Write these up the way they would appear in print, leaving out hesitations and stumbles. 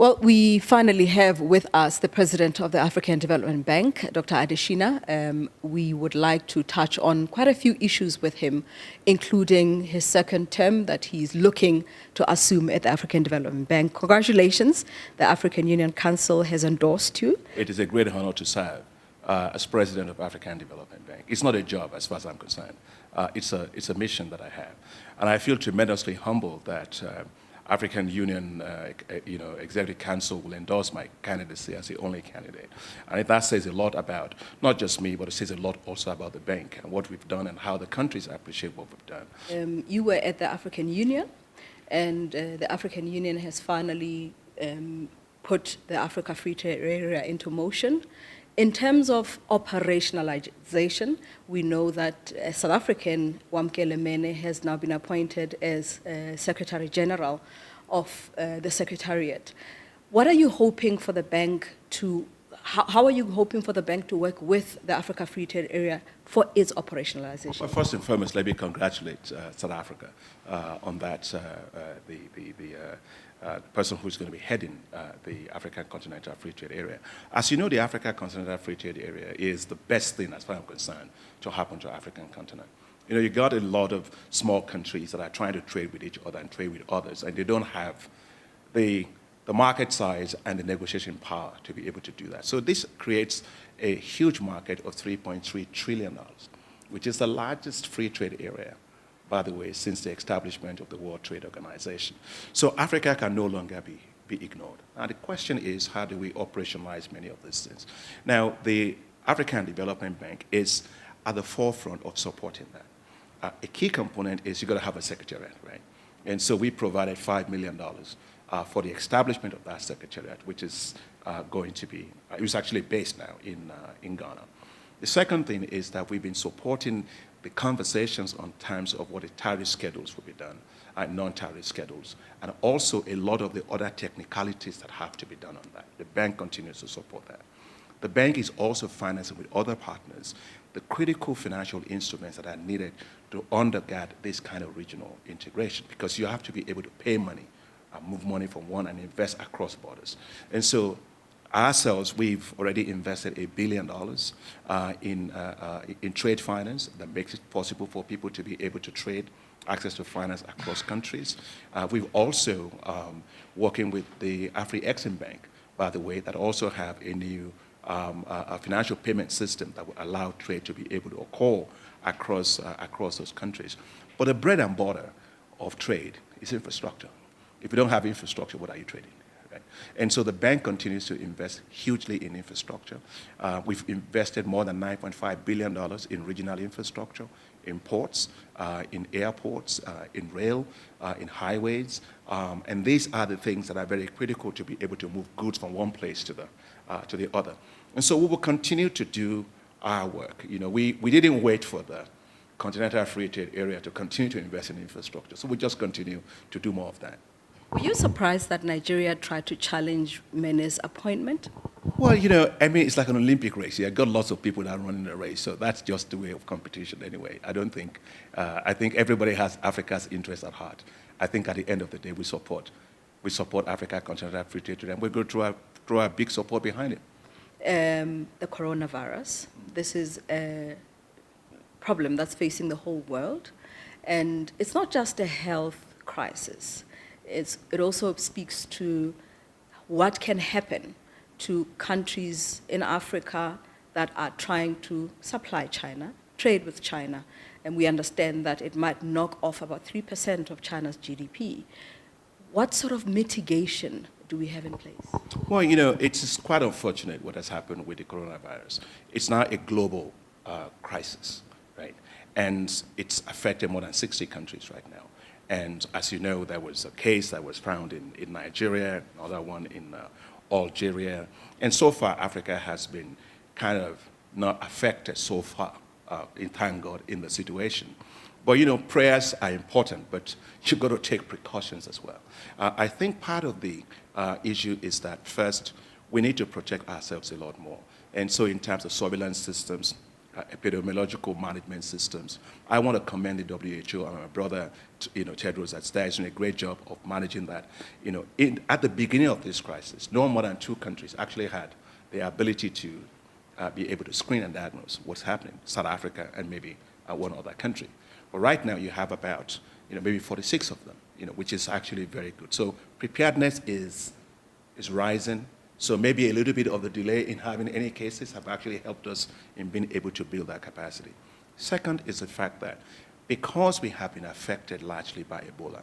Well, we finally have with us the president of the African Development Bank, Dr. Adesina. We would like to touch on quite a few issues with him, including his second term that he's looking to assume at the African Development Bank. Congratulations. The African Union Council has endorsed you. It is a great honor to serve as president of African Development Bank. It's not a job as far as I'm concerned. It's a mission that I have. And I feel tremendously humbled that African Union Executive Council will endorse my candidacy as the only candidate. And that says a lot about not just me, but it says a lot also about the bank and what we've done and how the countries appreciate what we've done. You were at the African Union, and the African Union has finally put the Africa Free Trade Area into motion. In terms of operationalization, we know that South African Wamkele Mene has now been appointed as Secretary General of the Secretariat. What are you hoping for the bank to, how are you hoping for the bank to work with the Africa Free Trade Area for its operationalization? Well, first and foremost, let me congratulate South Africa on that, the person who's going to be heading the African Continental Free Trade Area. As you know, the African Continental Free Trade Area is the best thing, as far as I'm concerned, to happen to the African continent. You know, you got a lot of small countries that are trying to trade with each other and trade with others, and they don't have the market size and the negotiation power to be able to do that. So this creates a huge market of $3.3 trillion, which is the largest free trade area, by the way, since the establishment of the World Trade Organization. So Africa can no longer be ignored. Now the question is, how do we operationalize many of these things? Now, the African Development Bank is at the forefront of supporting that. A key component is you've got to have a secretariat, right? And so we provided $5 million for the establishment of that secretariat, which is going to be, it was actually based now in Ghana. The second thing is that we've been supporting the conversations on terms of what the tariff schedules will be done and non-tariff schedules, and also a lot of the other technicalities that have to be done on that. The bank continues to support that. The bank is also financing with other partners the critical financial instruments that are needed to undergird this kind of regional integration, because you have to be able to pay money, move money from one and invest across borders. And so ourselves, we've already invested $1 billion in trade finance that makes it possible for people to be able to trade, access to finance across countries. We've also working with the Afri-Exim Bank, by the way, that also have a new financial payment system that will allow trade to be able to occur across those countries. But the bread and butter of trade is infrastructure. If you don't have infrastructure, what are you trading? Right? And so the bank continues to invest hugely in infrastructure. We've invested more than $9.5 billion in regional infrastructure, in ports, in airports, in rail, in highways. And these are the things that are very critical to be able to move goods from one place to the other. And so we will continue to do our work. You know, we didn't wait for the Continental Free Trade Area to continue to invest in infrastructure. So we just continue to do more of that. Were you surprised that Nigeria tried to challenge Mene's appointment? Well, you know, I mean, it's like an Olympic race. You got lots of people that are running the race, so that's just the way of competition anyway. I think everybody has Africa's interest at heart. I think at the end of the day, we support Africa Continental Free Trade, and we're going to throw a big support behind it. The coronavirus, this is a problem that's facing the whole world, and it's not just a health crisis. It also speaks to what can happen to countries in Africa that are trying to supply China, trade with China, and we understand that it might knock off about 3% of China's GDP. What sort of mitigation do we have in place? Well, you know, it's quite unfortunate what has happened with the coronavirus. It's now a global crisis, right? And it's affected more than 60 countries right now. And as you know, there was a case that was found in Nigeria, another one in Algeria. And so far, Africa has been kind of not affected so far, thank God, in the situation. But, you know, prayers are important, but you've got to take precautions as well. I think part of the issue is that, first, we need to protect ourselves a lot more. And so in terms of surveillance systems, epidemiological management systems. I want to commend the WHO and my brother, Tedros, that's there, is doing a great job of managing that. At the beginning of this crisis, no more than 2 countries actually had the ability to be able to screen and diagnose what's happening, South Africa and maybe one other country. But right now you have about, maybe 46 of them, which is actually very good. So preparedness is rising. So maybe a little bit of the delay in having any cases have actually helped us in being able to build that capacity. Second is the fact that because we have been affected largely by Ebola,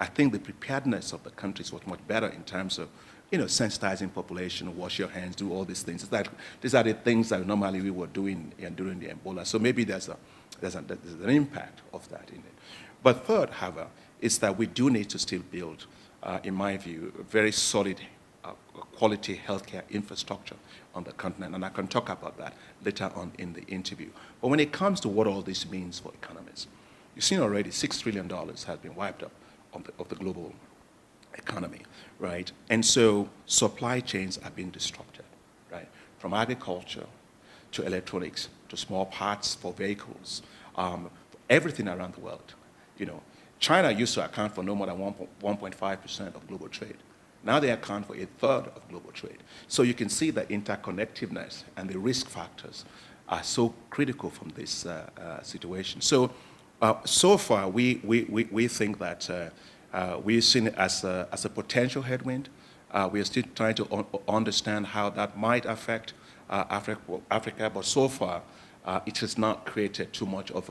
I think the preparedness of the countries was much better in terms of, sensitizing population, wash your hands, do all these things. These are the things that normally we were doing during the Ebola. So maybe there's an impact of that in it. But third, however, is that we do need to still build, in my view, a very solid quality healthcare infrastructure on the continent, and I can talk about that later on in the interview. But when it comes to what all this means for economies, you've seen already $6 trillion has been wiped up of the global economy, right? And so supply chains are being disrupted, right? From agriculture to electronics to small parts for vehicles, everything around the world. China used to account for no more than 1.5% of global trade. Now they account for 1/3 of global trade. So you can see that interconnectedness and the risk factors are so critical from this situation. So, so far, we think that we've seen it as a potential headwind. We are still trying to understand how that might affect Africa, but so far, it has not created too much of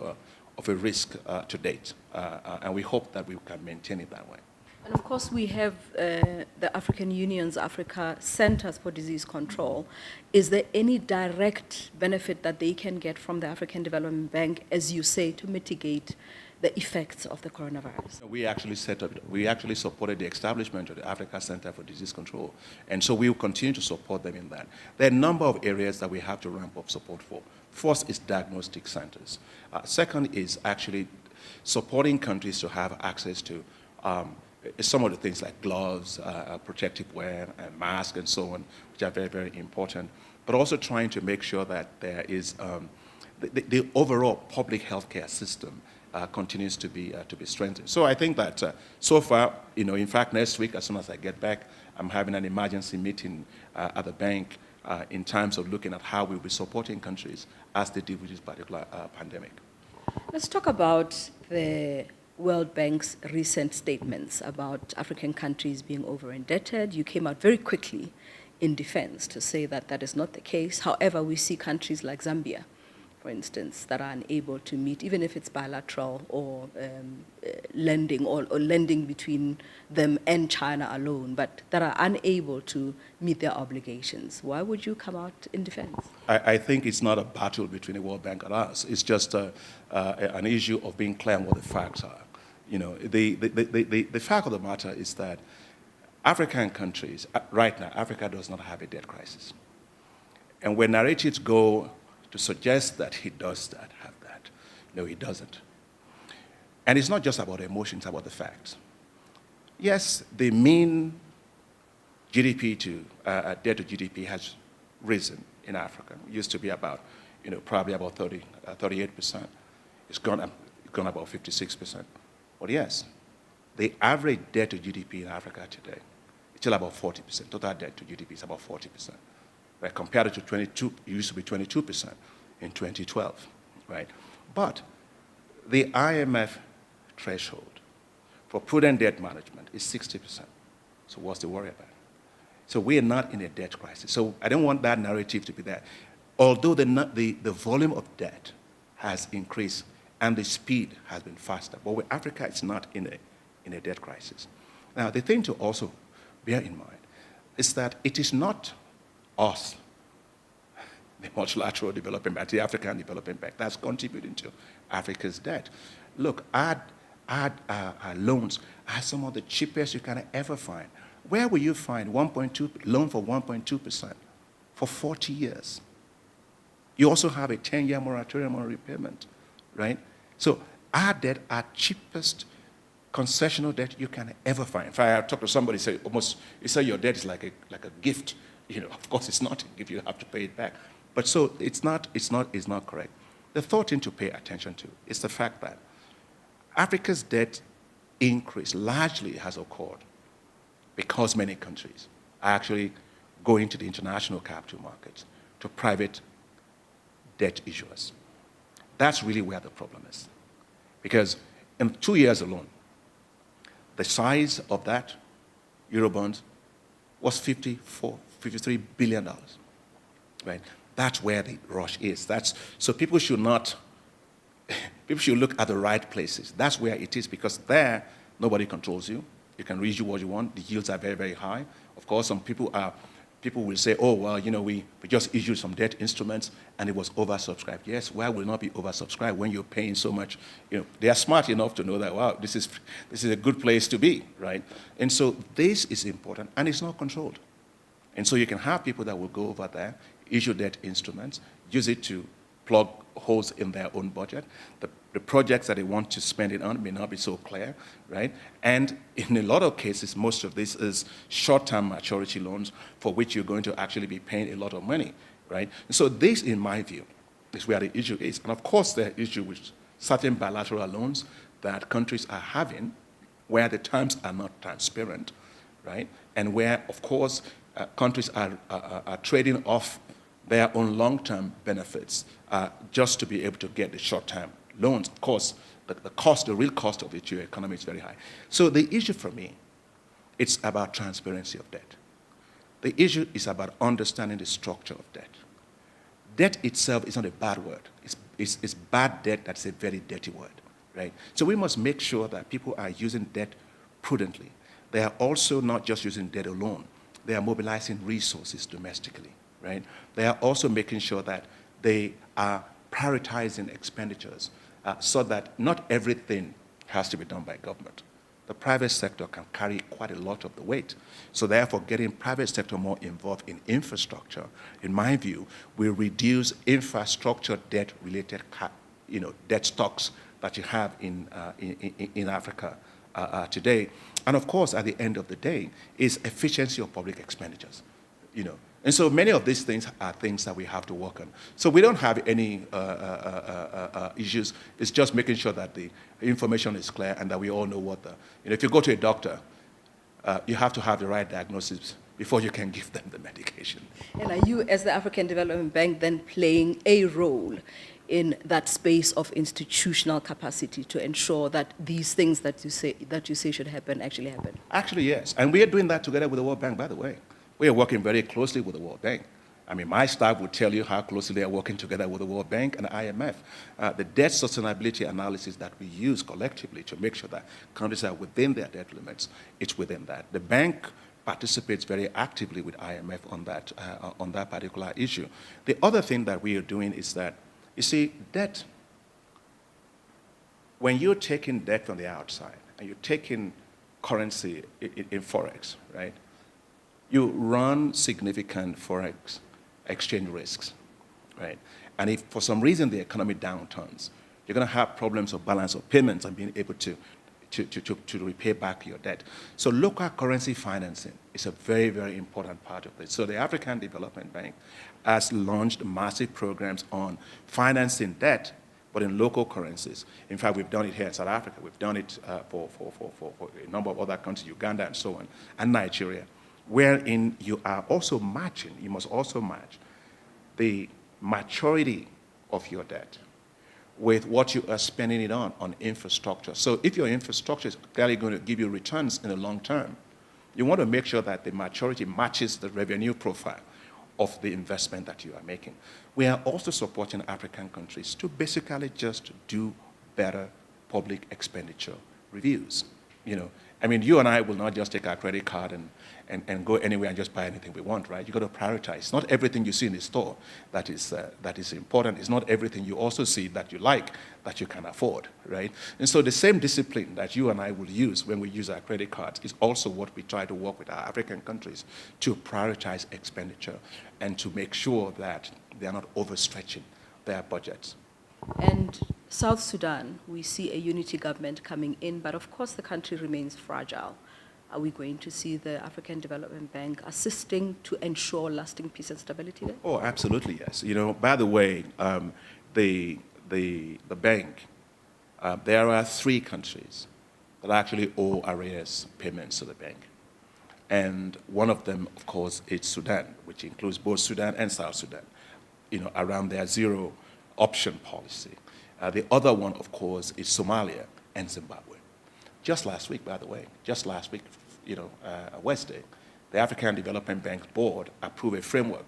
a risk to date. And we hope that we can maintain it that way. And of course, we have the African Union's Africa Centers for Disease Control. Is there any direct benefit that they can get from the African Development Bank, as you say, to mitigate the effects of the coronavirus? We actually supported the establishment of the Africa Center for Disease Control. And so we will continue to support them in that. There are a number of areas that we have to ramp up support for. First is diagnostic centers. Second is actually supporting countries to have access to some of the things like gloves, protective wear, and masks, and so on, which are very, very important. But also trying to make sure that there is the overall public healthcare system continues to be strengthened. So I think that so far, in fact, next week, as soon as I get back, I'm having an emergency meeting at the bank in terms of looking at how we'll be supporting countries as they deal with this particular pandemic. Let's talk about the World Bank's recent statements about African countries being over-indebted. You came out very quickly in defense to say that that is not the case. However, we see countries like Zambia, for instance, that are unable to meet, even if it's bilateral or lending or lending between them and China alone, but that are unable to meet their obligations. Why would you come out in defense? I think it's not a battle between the World Bank and us. It's just an issue of being clear on what the facts are. The fact of the matter is that African countries, right now, Africa does not have a debt crisis. And when narratives go to suggest that he does have that, no, he doesn't. And it's not just about emotions, it's about the facts. Yes, the mean GDP to debt to GDP has risen in Africa. It used to be about, probably about 38%. It's gone about 56%. But yes, the average debt to GDP in Africa today is still about 40%. Total debt to GDP is about 40%. Right? Compared to 22, it used to be 22% in 2012, right? But the IMF threshold for prudent debt management is 60%. So what's the worry about? So we are not in a debt crisis. So I don't want that narrative to be there. Although the volume of debt has increased and the speed has been faster, but with Africa, it's not in a debt crisis. Now, the thing to also bear in mind is that it is not us, the multilateral development bank, the African Development Bank, that's contributing to Africa's debt. Look, our loans are some of the cheapest you can ever find. Where will you find loan for 1.2% for 40 years? You also have a 10-year moratorium on repayment, right? So our debt, our cheapest concessional debt you can ever find. If I talk to somebody, say your debt is like a gift. Of course it's not a gift, you have to pay it back. But so it's not correct. The third thing to pay attention to is the fact that Africa's debt increase largely has occurred because many countries are actually going to the international capital markets, to private debt issuers. That's really where the problem is. Because in 2 years alone, the size of that Eurobond was $53 billion, right? That's where the rush is. So people should look at the right places. That's where it is, because there, nobody controls you. You can read what you want. The yields are very, very high. Of course, some people will say, oh, well, we just issued some debt instruments and it was oversubscribed. Yes, why will it not be oversubscribed when you're paying so much? They are smart enough to know that, wow, this is a good place to be, right? And so this is important, and it's not controlled. And so you can have people that will go over there, issue debt instruments, use it to plug holes in their own budget. The projects that they want to spend it on may not be so clear, right? And in a lot of cases, most of this is short-term maturity loans for which you're going to actually be paying a lot of money, right? And so this, in my view, is where the issue is. And of course, there are issues with certain bilateral loans that countries are having where the terms are not transparent, right? And where, of course, countries are trading off their own long-term benefits just to be able to get the short-term loans. Of course, the real cost of it to your economy is very high. So the issue for me, it's about transparency of debt. The issue is about understanding the structure of debt. Debt itself is not a bad word. It's bad debt that's a very dirty word, right? So we must make sure that people are using debt prudently. They are also not just using debt alone. They are mobilizing resources domestically, right? They are also making sure that they are prioritizing expenditures so that not everything has to be done by government. The private sector can carry quite a lot of the weight. So therefore, getting private sector more involved in infrastructure, in my view, will reduce infrastructure debt-related debt stocks that you have in Africa today. And of course, at the end of the day, is efficiency of public expenditures, And so many of these things are things that we have to work on. So we don't have any issues. It's just making sure that the information is clear and that we all know what if you go to a doctor, you have to have the right diagnosis before you can give them the medication. And are you, as the African Development Bank, then playing a role in that space of institutional capacity to ensure that these things that you say should happen actually happen? Actually, yes. And we are doing that together with the World Bank, by the way. We are working very closely with the World Bank. I mean, my staff will tell you how closely they are working together with the World Bank and the IMF. The debt sustainability analysis that we use collectively to make sure that countries are within their debt limits, it's within that. The bank participates very actively with IMF on that particular issue. The other thing that we are doing is that, you see, debt, when you're taking debt from the outside and you're taking currency in Forex, right? You run significant Forex exchange risks, right? And if for some reason the economy downturns, you're going to have problems of balance of payments and being able to repay back your debt. So local currency financing is a very, very important part of this. So the African Development Bank has launched massive programs on financing debt, but in local currencies. In fact, we've done it here in South Africa. We've done it for a number of other countries, Uganda and so on, and Nigeria, wherein you must also match the maturity of your debt with what you are spending it on infrastructure. So if your infrastructure is clearly going to give you returns in the long term, you want to make sure that the maturity matches the revenue profile of the investment that you are making. We are also supporting African countries to basically just do better public expenditure reviews. I mean, you and I will not just take our credit card and go anywhere and just buy anything we want, right? You've got to prioritize. Not everything you see in the store that is important. It's not everything you also see that you like, that you can afford, right? And so the same discipline that you and I will use when we use our credit cards is also what we try to work with our African countries to prioritize expenditure and to make sure that they are not overstretching their budgets. And South Sudan, we see a unity government coming in, but of course the country remains fragile. Are we going to see the African Development Bank assisting to ensure lasting peace and stability there? Oh, absolutely, yes. By the way, the bank, there are 3 countries that actually owe arrears payments to the bank. And one of them, of course, is Sudan, which includes both Sudan and South Sudan, around their zero option policy. The other one, of course, is Somalia and Zimbabwe. Just last week, by the way, Wednesday, the African Development Bank Board approved a framework,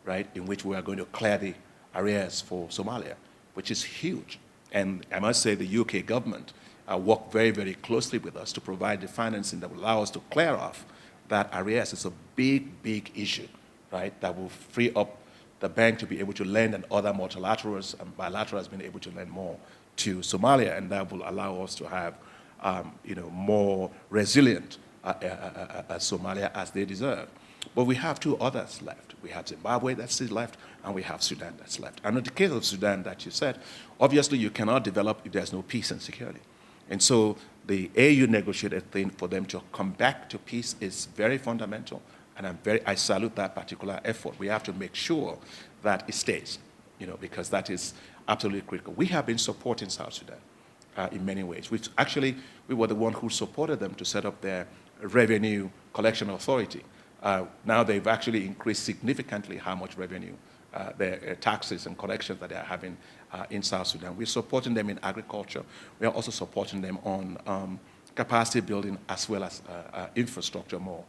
right, in which we are going to clear the arrears for Somalia, which is huge. And I must say the UK government worked very, very closely with us to provide the financing that will allow us to clear off that arrears. It's a big, big issue, right, that will free up the bank to be able to lend, and other multilaterals and bilaterals being able to lend more to Somalia, and that will allow us to have more resilient Somalia as they deserve. But we have 2 others left. We have Zimbabwe that's still left, and we have Sudan that's left. And in the case of Sudan that you said, obviously you cannot develop if there's no peace and security. And so the AU negotiated thing for them to come back to peace is very fundamental, and I salute that particular effort. We have to make sure that it stays, because that is absolutely critical. We have been supporting South Sudan in many ways. We were the one who supported them to set up their revenue collection authority. Now they've actually increased significantly how much revenue, their taxes and collections that they are having in South Sudan. We're supporting them in agriculture. We are also supporting them on capacity building as well as infrastructure more.